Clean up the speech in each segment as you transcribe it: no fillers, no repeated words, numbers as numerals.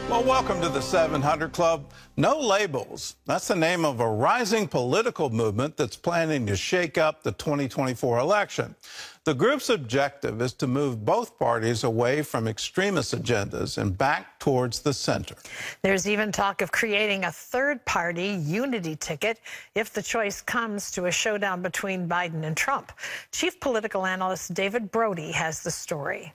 Well, welcome to the 700 Club. No Labels. That's the name of a rising political movement that's planning to shake up the 2024 election. The group's objective is to move both parties away from extremist agendas and back towards the center. There's even talk of creating a third-party unity ticket if the choice comes to a showdown between Biden and Trump. Chief political analyst David Brody has the story.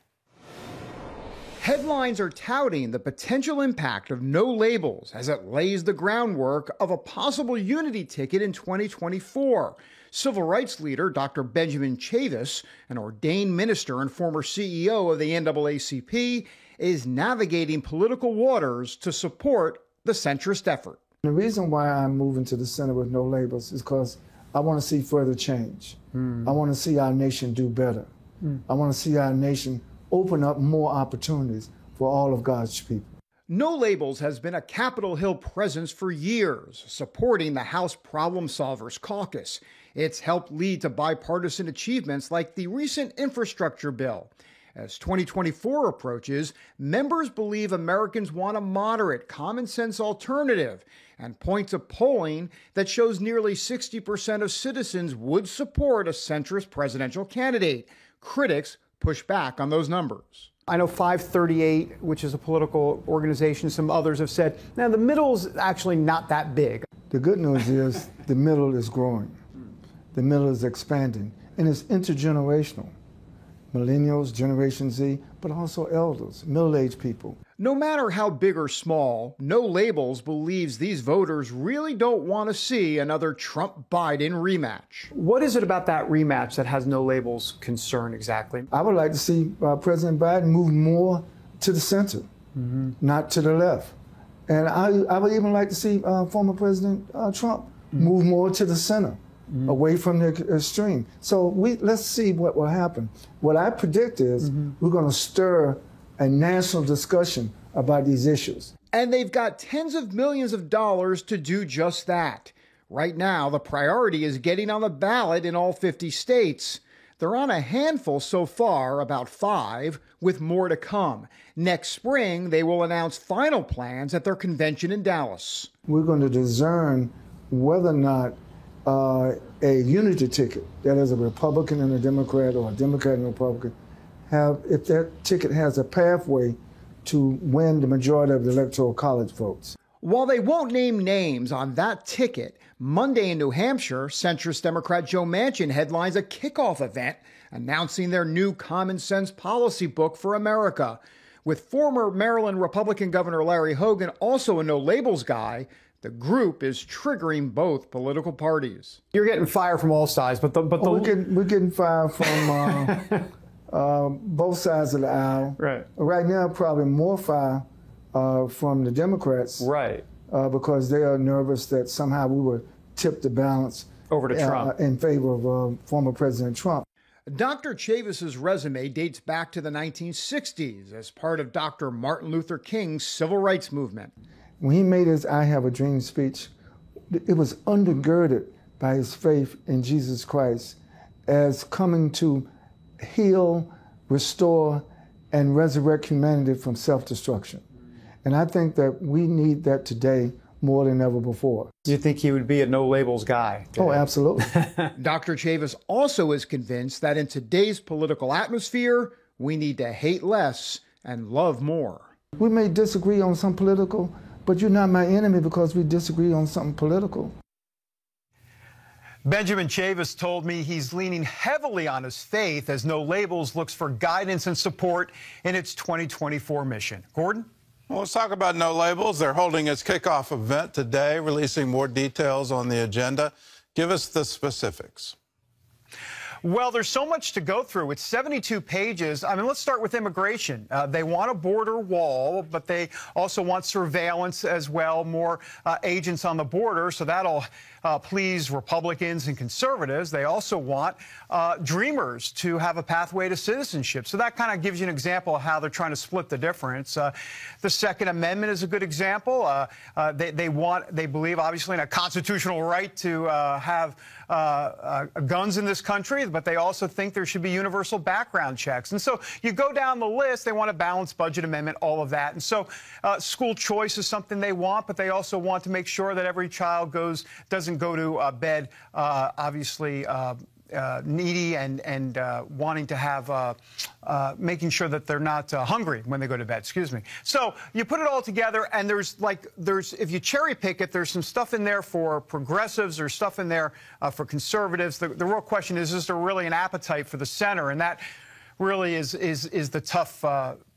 Headlines are touting the potential impact of No Labels as it lays the groundwork of a possible unity ticket in 2024. Civil rights leader Dr. Benjamin Chavis, an ordained minister and former CEO of the NAACP, is navigating political waters to support the centrist effort. The reason why I'm moving to the center with No Labels is because I want to see further change. I want to see our nation do better. I want to see our nation open up more opportunities for all of God's people. No Labels has been a Capitol Hill presence for years, supporting the House Problem Solvers Caucus. It's helped lead to bipartisan achievements like the recent infrastructure bill. As 2024 approaches, members believe Americans want a moderate, common-sense alternative and point to polling that shows nearly 60% of citizens would support a centrist presidential candidate. Critics push back on those numbers. I know 538, which is a political organization, some others have said, now the middle's actually not that big. The good news is the middle is growing. The middle is expanding, and it's intergenerational. Millennials, Generation Z, but also elders, middle-aged people. No matter how big or small, No Labels believes these voters really don't want to see another Trump-Biden rematch. What is it about that rematch that has No Labels concern exactly? I would like to see President Biden move more to the center, not to the left. And I would even like to see former President Trump move more to the center, away from the extreme. So let's see what will happen. What I predict is we're going to stir a national discussion about these issues. And they've got tens of millions of dollars to do just that. Right now, the priority is getting on the ballot in all 50 states. They're on a handful so far, about 5, with more to come. Next spring, they will announce final plans at their convention in Dallas. We're going to discern whether or not a unity ticket, that is a Republican and a Democrat or a Democrat and a Republican, if that ticket has a pathway to win the majority of the Electoral College votes. While they won't name names on that ticket, Monday in New Hampshire, centrist Democrat Joe Manchin headlines a kickoff event announcing their new common sense policy book for America. With former Maryland Republican Governor Larry Hogan also a No Labels guy, the group is triggering both political parties. You're getting fire from all sides, but we're getting fire from both sides of the aisle. Right. Right now, probably more fire from the Democrats. Right. Because they are nervous that somehow we would tip the balance over to Trump in favor of former President Trump. Dr. Chavis's resume dates back to the 1960s as part of Dr. Martin Luther King's civil rights movement. When he made his I Have a Dream speech, it was undergirded by his faith in Jesus Christ as coming to heal, restore, and resurrect humanity from self-destruction. And I think that we need that today more than ever before. Do you think he would be a No Labels guy today? Oh, absolutely. Dr. Chavis also is convinced that in today's political atmosphere, we need to hate less and love more. We may disagree on some political, but you're not my enemy because we disagree on something political. Benjamin Chavis told me he's leaning heavily on his faith as No Labels looks for guidance and support in its 2024 mission. Gordon? Well, let's talk about No Labels. They're holding its kickoff event today, releasing more details on the agenda. Give us the specifics. Well, there's so much to go through. It's 72 pages. I mean, let's start with immigration. They want a border wall, but they also want surveillance as well, more agents on the border. So that'll please Republicans and conservatives. They also want dreamers to have a pathway to citizenship. So that kind of gives you an example of how they're trying to split the difference. The Second Amendment is a good example. They believe, obviously, in a constitutional right to have guns in this country, but they also think there should be universal background checks. And so you go down the list, they want a balanced budget amendment, all of that. And so school choice is something they want, but they also want to make sure that every child doesn't go to bed, obviously, needy and wanting to have, making sure that they're not hungry when they go to bed, excuse me. So you put it all together, and if you cherry pick it, there's some stuff in there for progressives, there's stuff in there for conservatives. The real question is there really an appetite for the center? And that really is the tough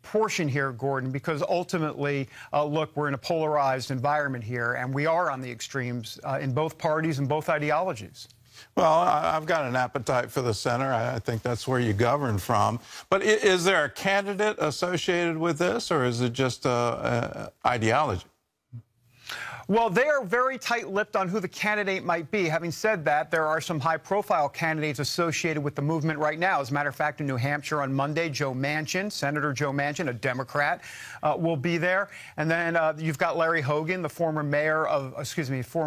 portion here, Gordon, because ultimately, look, we're in a polarized environment here, and we are on the extremes in both parties and both ideologies. Well, I've got an appetite for the center. I think that's where you govern from. But is there a candidate associated with this, or is it just ideology? Well, they are very tight-lipped on who the candidate might be. Having said that, there are some high-profile candidates associated with the movement right now. As a matter of fact, in New Hampshire on Monday, Senator Joe Manchin, a Democrat, will be there. And then you've got Larry Hogan, the former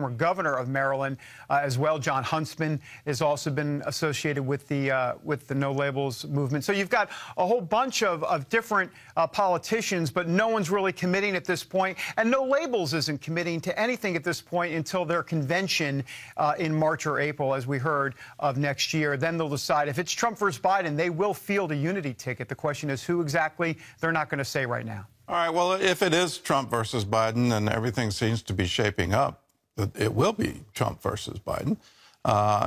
governor of Maryland, as well. John Huntsman has also been associated with the No Labels movement. So you've got a whole bunch of different politicians, but no one's really committing at this point. And No Labels isn't committing to anything at this point until their convention in March or April, as we heard, of next year. Then they'll decide. If it's Trump versus Biden, they will field a unity ticket. The question is who exactly. They're not going to say right now. All right, well, if it is Trump versus Biden, and everything seems to be shaping up, it will be Trump versus Biden.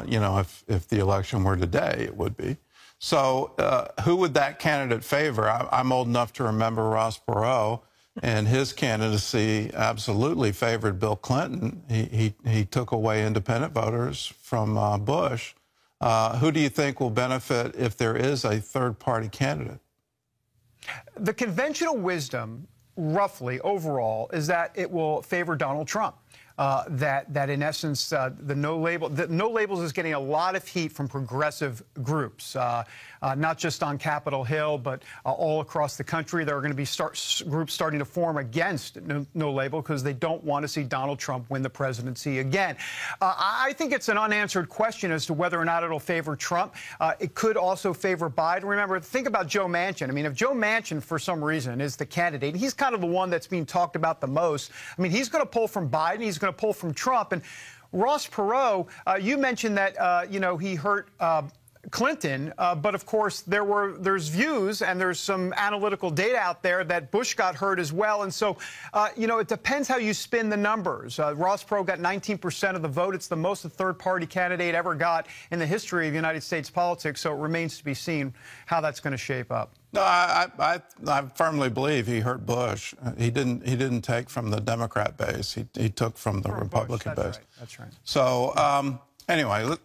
You know, if the election were today, it would be. So who would that candidate favor? I'm old enough to remember Ross Perot, and his candidacy absolutely favored Bill Clinton. He took away independent voters from Bush. Who do you think will benefit if there is a third-party candidate? The conventional wisdom, roughly, overall, is that it will favor Donald Trump. That in essence, the No Labels is getting a lot of heat from progressive groups, not just on Capitol Hill, but all across the country. There are going to be groups starting to form against No Label because they don't want to see Donald Trump win the presidency again. I think it's an unanswered question as to whether or not it'll favor Trump. It could also favor Biden. Remember, think about Joe Manchin. I mean, if Joe Manchin, for some reason, is the candidate, he's kind of the one that's being talked about the most. I mean, he's going to pull from Biden. He's going to pull from Trump. And Ross Perot, you mentioned that, you know, he hurt Clinton, but of course there's views and there's some analytical data out there that Bush got hurt as well. And so, you know, it depends how you spin the numbers. Ross Perot got 19% of the vote. It's the most a third-party candidate ever got in the history of United States politics. So it remains to be seen how that's going to shape up. No, I firmly believe he hurt Bush. He didn't take from the Democrat base. He took from the Republican base. Right. That's right. So anyway,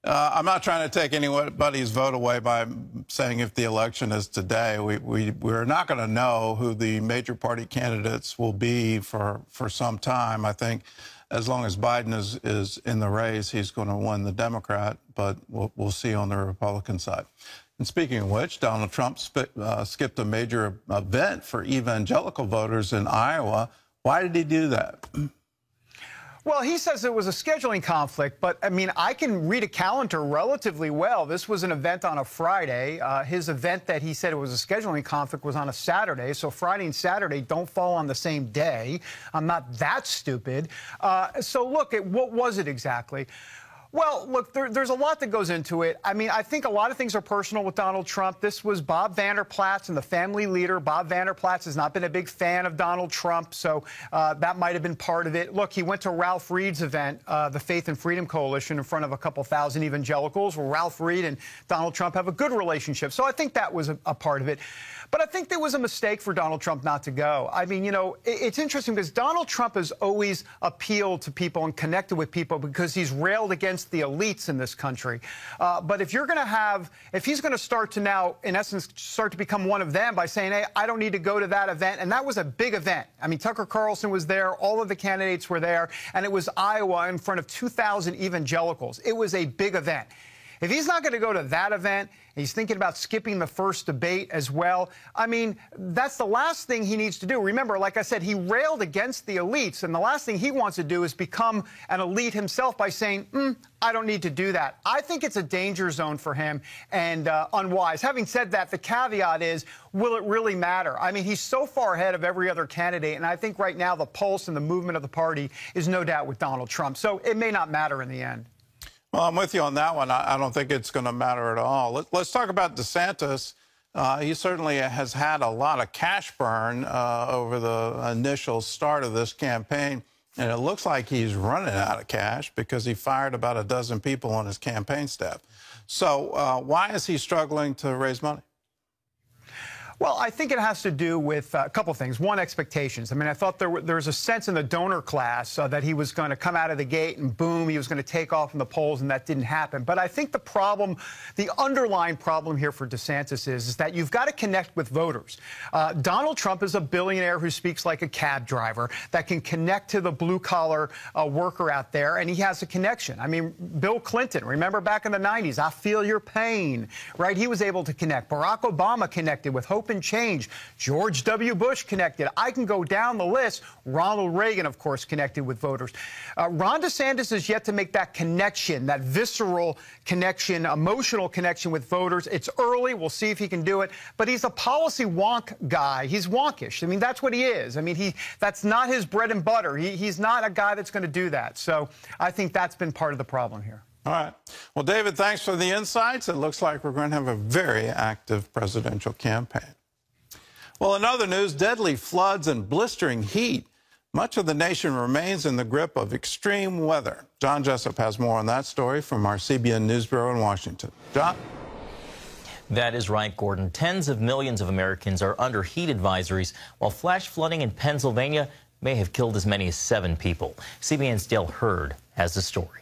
I'm not trying to take anybody's vote away by saying if the election is today. We're not going to know who the major party candidates will be for some time. I think as long as Biden is in the race, he's going to win the Democrat, but we'll see on the Republican side. And speaking of which, Donald Trump skipped a major event for evangelical voters in Iowa. Why did he do that? Well, he says it was a scheduling conflict, but, I mean, I can read a calendar relatively well. This was an event on a Friday. His event that he said it was a scheduling conflict was on a Saturday, so Friday and Saturday don't fall on the same day. I'm not that stupid. So, look, what was it exactly? Well, look, there's a lot that goes into it. I mean, I think a lot of things are personal with Donald Trump. This was Bob Vander Plaats and the family leader. Bob Vander Plaats has not been a big fan of Donald Trump, so that might have been part of it. Look, he went to Ralph Reed's event, the Faith and Freedom Coalition, in front of a couple thousand evangelicals, where Ralph Reed and Donald Trump have a good relationship. So I think that was a part of it. But I think there was a mistake for Donald Trump not to go. I mean, you know, it's interesting because Donald Trump has always appealed to people and connected with people because he's railed against against the elites in this country. But if he's going to start to now, in essence, start to become one of them by saying, hey, I don't need to go to that event. And that was a big event. I mean, Tucker Carlson was there. All of the candidates were there. And it was Iowa in front of 2,000 evangelicals. It was a big event. If he's not going to go to that event, and he's thinking about skipping the first debate as well, I mean, that's the last thing he needs to do. Remember, like I said, he railed against the elites, and the last thing he wants to do is become an elite himself by saying, I don't need to do that. I think it's a danger zone for him and unwise. Having said that, the caveat is, will it really matter? I mean, he's so far ahead of every other candidate, and I think right now the pulse and the movement of the party is no doubt with Donald Trump, so it may not matter in the end. Well, I'm with you on that one. I don't think it's going to matter at all. Let's talk about DeSantis. He certainly has had a lot of cash burn over the initial start of this campaign, and it looks like he's running out of cash because he fired about a dozen people on his campaign staff. So why is he struggling to raise money? Well, I think it has to do with a couple things. One, expectations. I mean, I thought there was a sense in the donor class that he was going to come out of the gate and boom, he was going to take off in the polls, and that didn't happen. But I think the problem, the underlying problem here for DeSantis is that you've got to connect with voters. Donald Trump is a billionaire who speaks like a cab driver that can connect to the blue-collar worker out there, and he has a connection. I mean, Bill Clinton, remember back in the 90s, I feel your pain, right? He was able to connect. Barack Obama connected with hope and change. George W. Bush connected. I can go down the list. Ronald Reagan, of course, connected with voters. Ron DeSantis is yet to make that connection, that visceral connection, emotional connection with voters. It's early. We'll see if he can do it. But he's a policy wonk guy. He's wonkish. I mean, that's what he is. I mean, that's not his bread and butter. He's not a guy that's going to do that. So I think that's been part of the problem here. All right. Well, David, thanks for the insights. It looks like we're going to have a very active presidential campaign. Well, in other news, deadly floods and blistering heat. Much of the nation remains in the grip of extreme weather. John Jessup has more on that story from our CBN News Bureau in Washington. John? That is right, Gordon. Tens of millions of Americans are under heat advisories, while flash flooding in Pennsylvania may have killed as many as 7 people. CBN's Dale Hurd has the story.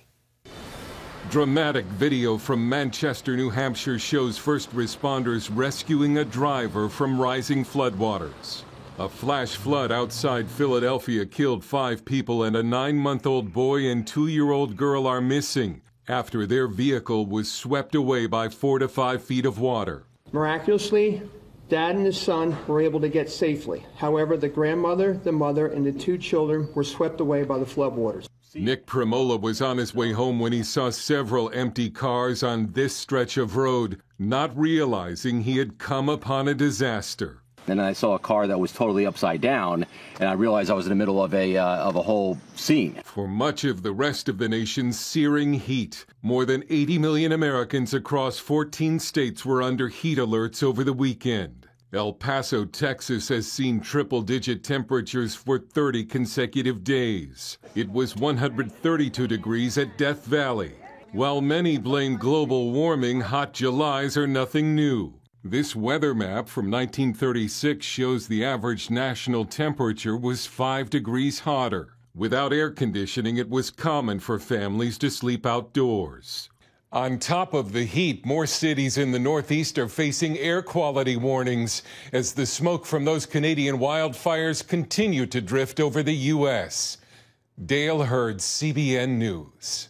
Dramatic video from Manchester, New Hampshire shows first responders rescuing a driver from rising floodwaters. A flash flood outside Philadelphia killed 5 people, and a 9-month-old boy and 2-year-old girl are missing after their vehicle was swept away by 4 to 5 feet of water. Miraculously, Dad and his son were able to get safely. However, the grandmother, the mother, and the 2 children were swept away by the floodwaters. Nick Premola was on his way home when he saw several empty cars on this stretch of road, not realizing he had come upon a disaster. And I saw a car that was totally upside down, and I realized I was in the middle of a whole scene. For much of the rest of the nation's searing heat, more than 80 million Americans across 14 states were under heat alerts over the weekend. El Paso, Texas has seen triple-digit temperatures for 30 consecutive days. It was 132 degrees at Death Valley. While many blame global warming, hot Julys are nothing new. This weather map from 1936 shows the average national temperature was 5 degrees hotter. Without air conditioning, it was common for families to sleep outdoors. On top of the heat, more cities in the Northeast are facing air quality warnings as the smoke from those Canadian wildfires continue to drift over the U.S. Dale Hurd, CBN News.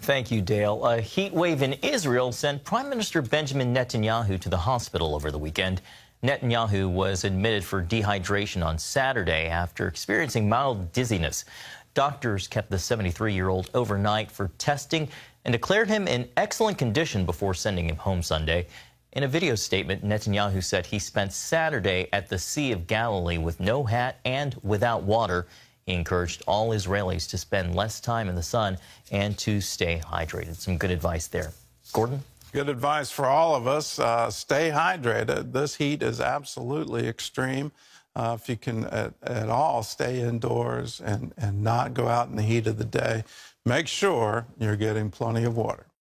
Thank you, Dale. A heat wave in Israel sent Prime Minister Benjamin Netanyahu to the hospital over the weekend. Netanyahu was admitted for dehydration on Saturday after experiencing mild dizziness. Doctors kept the 73-year-old overnight for testing and declared him in excellent condition before sending him home Sunday. In a video statement, Netanyahu said he spent Saturday at the Sea of Galilee with no hat and without water. He encouraged all Israelis to spend less time in the sun and to stay hydrated. Some good advice there. Gordon? Good advice for all of us. Stay hydrated. This heat is absolutely extreme. If you can at all stay indoors and not go out in the heat of the day, make sure you're getting plenty of water.